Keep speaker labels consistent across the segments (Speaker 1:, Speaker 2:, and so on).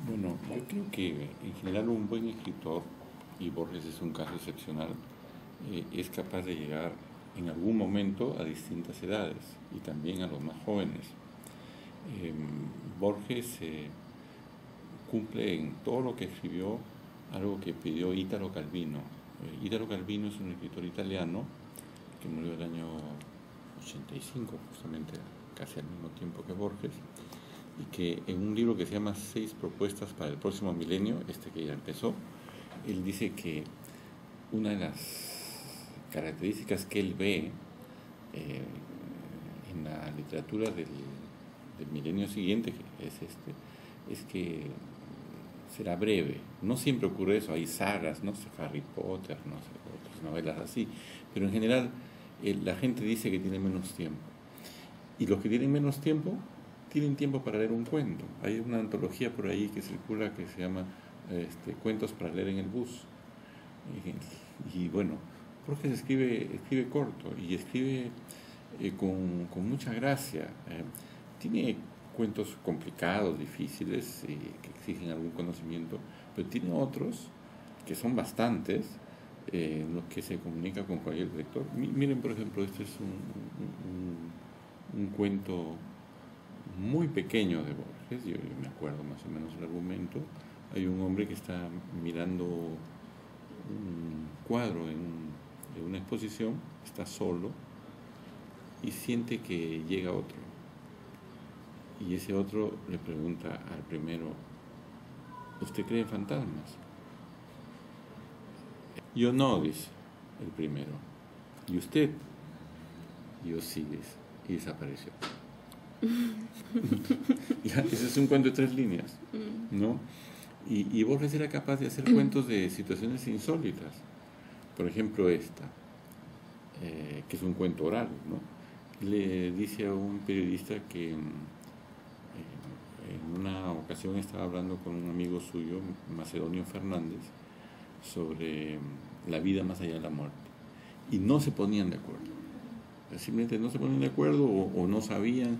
Speaker 1: Bueno, yo creo que en general un buen escritor, y Borges es un caso excepcional, es capaz de llegar en algún momento a distintas edades y también a los más jóvenes. Eh, Borges cumple en todo lo que escribió algo que pidió Italo Calvino. Italo Calvino es un escritor italiano que murió el año 85, justamente casi al mismo tiempo que Borges, y que en un libro que se llama Seis propuestas para el próximo milenio, este que ya empezó, él dice que una de las características que él ve en la literatura del milenio siguiente, que es es que será breve. No siempre ocurre eso, hay sagas, no sé, Harry Potter, no sé, otras novelas así, pero en general la gente dice que tiene menos tiempo. Y los que tienen menos tiempo tienen tiempo para leer un cuento. Hay una antología por ahí que circula que se llama Cuentos para leer en el bus. Y bueno, Borges escribe corto y escribe con mucha gracia. Tiene cuentos complicados, difíciles, que exigen algún conocimiento, pero tiene otros, que son bastantes, en los que se comunica con cualquier lector. Miren, por ejemplo, este es un cuento muy pequeño de Borges, yo me acuerdo más o menos el argumento. Hay un hombre que está mirando un cuadro de una exposición, está solo y siente que llega otro. Y ese otro le pregunta al primero, ¿usted cree en fantasmas? Yo no, dice el primero. ¿Y usted? Yo sí, dice. Y desapareció. Ya, ese es un cuento de 3 líneas, ¿no? Y Borges era capaz de hacer cuentos de situaciones insólitas. Por ejemplo, esta, que es un cuento oral, ¿no? Le dice a un periodista que en una ocasión estaba hablando con un amigo suyo, Macedonio Fernández, sobre la vida más allá de la muerte. Y no se ponían de acuerdo. Simplemente no se ponían de acuerdo o no sabían,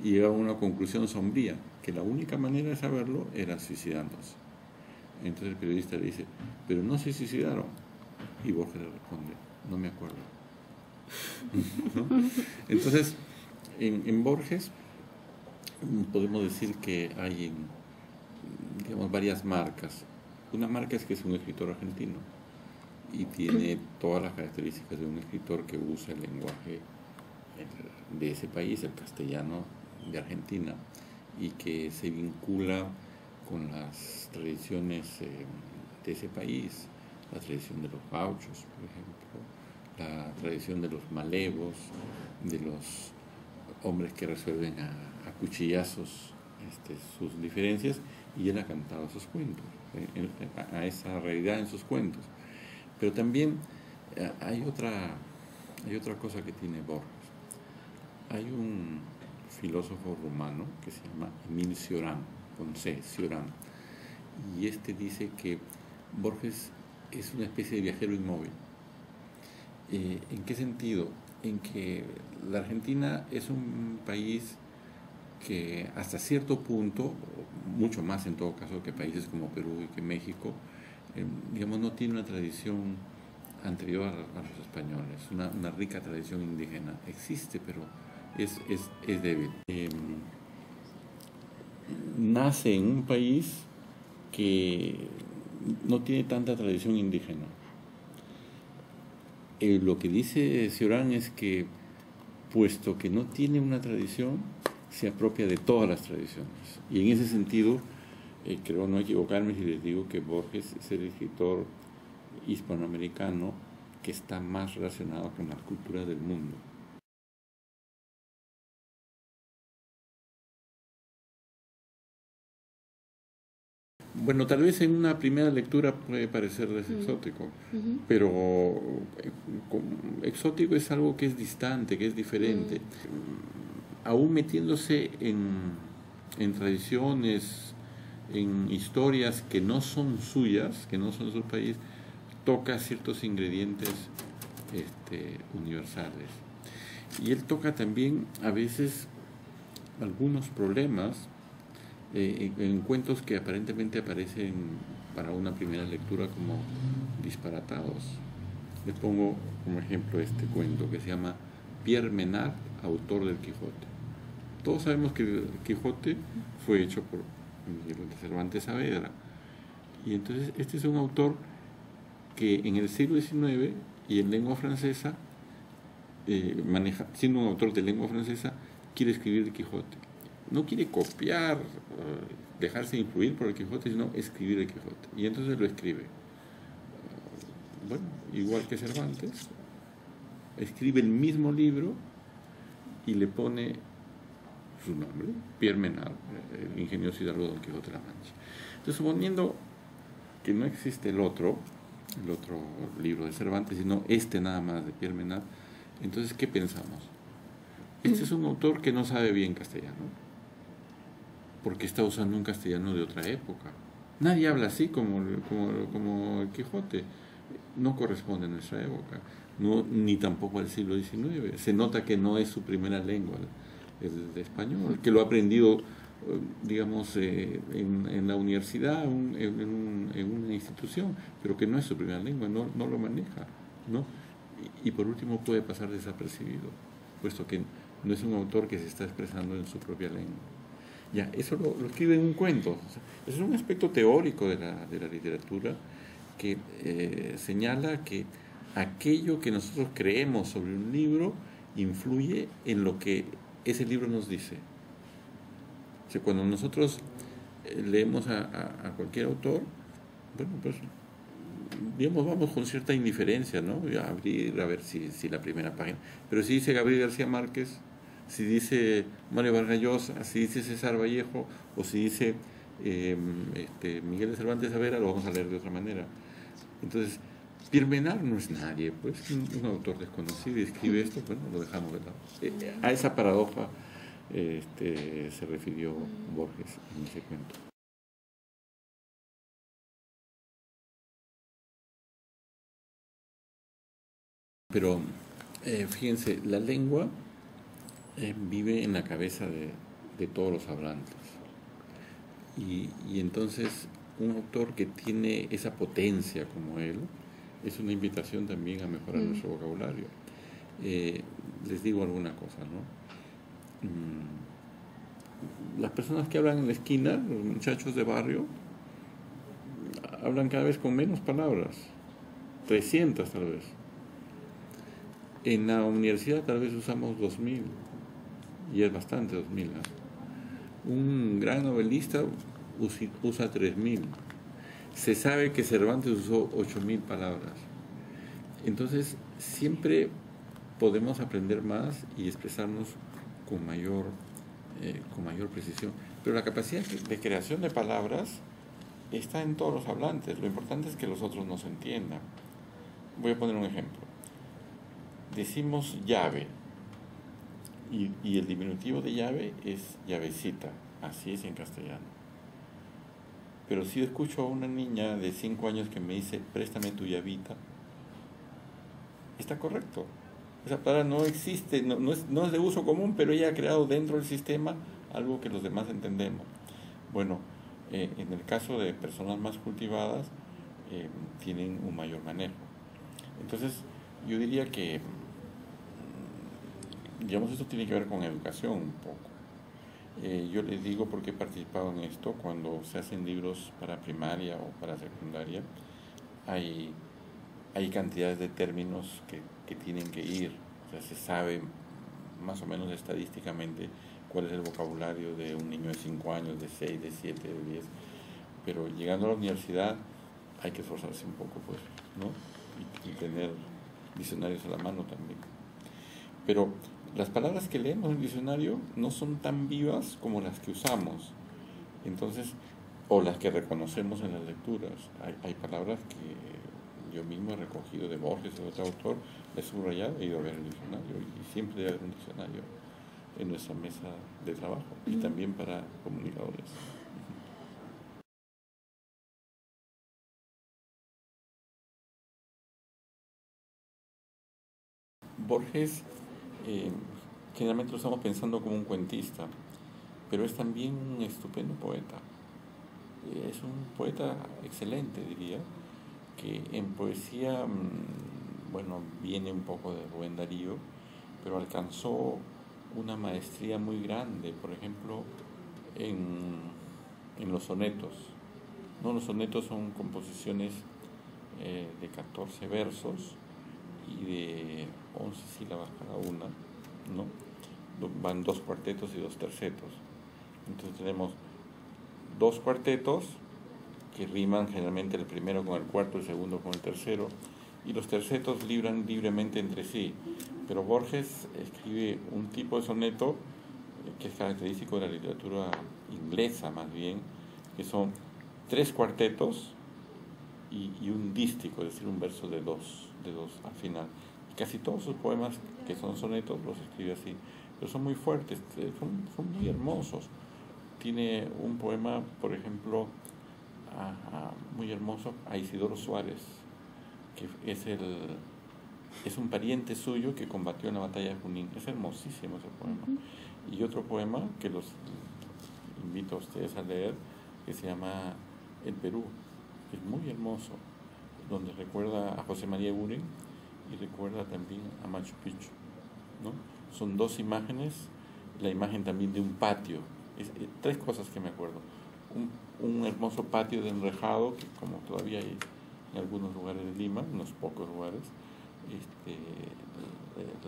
Speaker 1: y llegaban a una conclusión sombría, que la única manera de saberlo era suicidándose. Entonces el periodista le dice, pero no se suicidaron. Y Borges le responde, no me acuerdo. ¿No? Entonces, en Borges podemos decir que hay, digamos, varias marcas. Una marca es que es un escritor argentino y tiene todas las características de un escritor que usa el lenguaje de ese país, el castellano de Argentina, y que se vincula con las tradiciones de ese país, la tradición de los gauchos, por ejemplo, la tradición de los malevos, de los hombres que resuelven a cuchillazos sus diferencias, y él ha cantado esos cuentos, a esa realidad en sus cuentos. Pero también hay otra cosa que tiene Borges. Hay un filósofo rumano que se llama Emil Cioran, con C, Cioran, y dice que Borges es una especie de viajero inmóvil. ¿En qué sentido? En que la Argentina es un país que hasta cierto punto, mucho más en todo caso que países como Perú y que México, digamos, no tiene una tradición anterior a los españoles, una rica tradición indígena. Existe, pero es débil. Nace en un país que no tiene tanta tradición indígena. Lo que dice Cioran es que, puesto que no tiene una tradición, se apropia de todas las tradiciones. Y en ese sentido, creo no equivocarme si les digo que Borges es el escritor hispanoamericano que está más relacionado con las culturas del mundo. Bueno, tal vez en una primera lectura puede parecerles exótico, pero exótico es algo que es distante, que es diferente. Aún metiéndose en tradiciones, en historias que no son suyas, que no son de su país, toca ciertos ingredientes universales. Y él toca también a veces algunos problemas en cuentos que aparentemente aparecen para una primera lectura como disparatados. Les pongo como ejemplo este cuento que se llama Pierre Menard, autor del Quijote. Todos sabemos que el Quijote fue hecho por Miguel de Cervantes Saavedra. Y entonces este es un autor que en el siglo XIX y en lengua francesa, siendo un autor de lengua francesa, quiere escribir el Quijote. No quiere copiar, dejarse influir por el Quijote, sino escribir el Quijote. Y entonces lo escribe. Bueno, igual que Cervantes, escribe el mismo libro y le pone su nombre, Pierre Menard, el ingenioso hidalgo Don Quijote de la Mancha. Entonces, suponiendo que no existe el otro libro de Cervantes, sino este nada más de Pierre Menard, entonces, ¿qué pensamos? Este es un autor que no sabe bien castellano, porque está usando un castellano de otra época. Nadie habla así como el Quijote. No corresponde a nuestra época, no, ni tampoco al siglo XIX. Se nota que no es su primera lengua, el español, que lo ha aprendido, digamos, en la universidad, en una institución, pero que no es su primera lengua, no lo maneja, ¿no? Y por último puede pasar desapercibido, puesto que no es un autor que se está expresando en su propia lengua. Ya, eso lo escribe en un cuento. O sea, es un aspecto teórico de la literatura que señala que aquello que nosotros creemos sobre un libro influye en lo que ese libro nos dice. O sea, cuando nosotros leemos a cualquier autor, bueno, pues digamos, vamos con cierta indiferencia, ¿no? A abrir, a ver si la primera página. Pero si dice Gabriel García Márquez, si dice Mario Vargas Llosa, si dice César Vallejo, o si dice Miguel de Cervantes Saavedra, lo vamos a leer de otra manera. Entonces, Pierre Menard no es nadie, pues, un autor desconocido y escribe esto, bueno, lo dejamos de lado. A esa paradoja se refirió Borges en ese cuento. Pero fíjense, la lengua vive en la cabeza de todos los hablantes. Y entonces un autor que tiene esa potencia como él es una invitación también a mejorar nuestro vocabulario. Les digo alguna cosa, ¿no? Las personas que hablan en la esquina, los muchachos de barrio, hablan cada vez con menos palabras, 300 tal vez. En la universidad tal vez usamos 2000, y es bastante 2000, ¿no? Un gran novelista usa 3000. Se sabe que Cervantes usó 8000 palabras. Entonces, siempre podemos aprender más y expresarnos con mayor precisión. Pero la capacidad de creación de palabras está en todos los hablantes. Lo importante es que los otros nos entiendan. Voy a poner un ejemplo. Decimos llave, y el diminutivo de llave es llavecita, así es en castellano. Pero si yo escucho a una niña de 5 años que me dice, préstame tu llavita, está correcto. Esa palabra no existe, no es de uso común, pero ella ha creado dentro del sistema algo que los demás entendemos. Bueno, en el caso de personas más cultivadas, tienen un mayor manejo. Entonces, yo diría que, digamos, esto tiene que ver con educación un poco. Yo les digo porque he participado en esto, cuando se hacen libros para primaria o para secundaria, hay cantidades de términos que tienen que ir. O sea, se sabe más o menos estadísticamente cuál es el vocabulario de un niño de 5 años, de 6, de 7, de 10. Pero llegando a la universidad hay que esforzarse un poco, pues, ¿no? Y tener diccionarios a la mano también. Pero las palabras que leemos en el diccionario no son tan vivas como las que usamos. Entonces, o las que reconocemos en las lecturas. Hay palabras que yo mismo he recogido de Borges o de otro autor, he subrayado, he ido a ver el diccionario y siempre debe haber un diccionario en nuestra mesa de trabajo y también para comunicadores. Borges, generalmente lo estamos pensando como un cuentista, pero es también un estupendo poeta. Es un poeta excelente, diría, que en poesía, bueno, viene un poco de Rubén Darío, pero alcanzó una maestría muy grande, por ejemplo, en los sonetos. ¿No? Los sonetos son composiciones de 14 versos y de 11 sílabas cada una, ¿no? Van 2 cuartetos y 2 tercetos. Entonces tenemos 2 cuartetos que riman generalmente el primero con el cuarto, el segundo con el tercero, y los tercetos libran libremente entre sí. Pero Borges escribe un tipo de soneto que es característico de la literatura inglesa más bien, que son 3 cuartetos y un dístico, es decir, un verso de dos al final. Casi todos sus poemas que son sonetos los escribe así, pero son muy fuertes, son muy hermosos. Tiene un poema, por ejemplo, muy hermoso a Isidoro Suárez, que es un pariente suyo que combatió en la batalla de Junín. Es hermosísimo ese poema. Y otro poema que los invito a ustedes a leer, que se llama El Perú, que es muy hermoso, donde recuerda a José María Eguren y recuerda también a Machu Picchu, ¿no? Son 2 imágenes, la imagen también de un patio. 3 cosas que me acuerdo. Un hermoso patio de enrejado, que como todavía hay en algunos lugares de Lima, unos pocos lugares,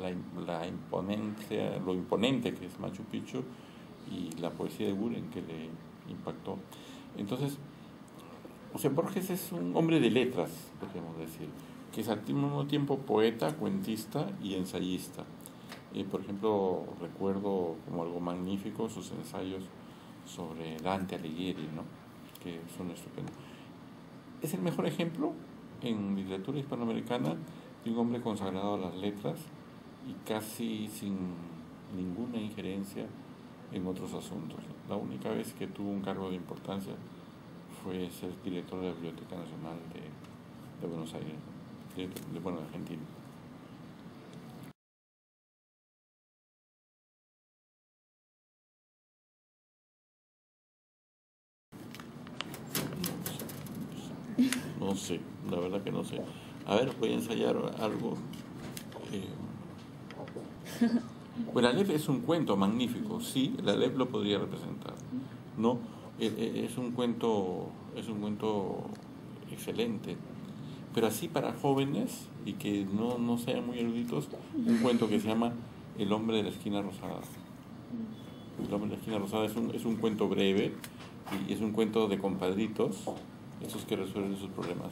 Speaker 1: la imponencia, lo imponente que es Machu Picchu y la poesía de Buren que le impactó. Entonces, o sea, Borges es un hombre de letras, podríamos decir, que es al mismo tiempo poeta, cuentista y ensayista. Por ejemplo, recuerdo como algo magnífico sus ensayos sobre Dante Alighieri, ¿no? Que son estupendos. Es el mejor ejemplo en literatura hispanoamericana de un hombre consagrado a las letras y casi sin ninguna injerencia en otros asuntos. La única vez que tuvo un cargo de importancia fue ser director de la Biblioteca Nacional de Buenos Aires, de Argentina. No sé, la verdad que no sé. A ver, voy a ensayar algo. Bueno, Aleph es un cuento magnífico, sí, el Aleph lo podría representar, ¿no? Es un cuento excelente, pero así para jóvenes y que no sean muy eruditos, un cuento que se llama El hombre de la esquina rosada. El hombre de la esquina rosada es un cuento breve y es un cuento de compadritos, esos que resuelven sus problemas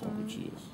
Speaker 1: con cuchillos.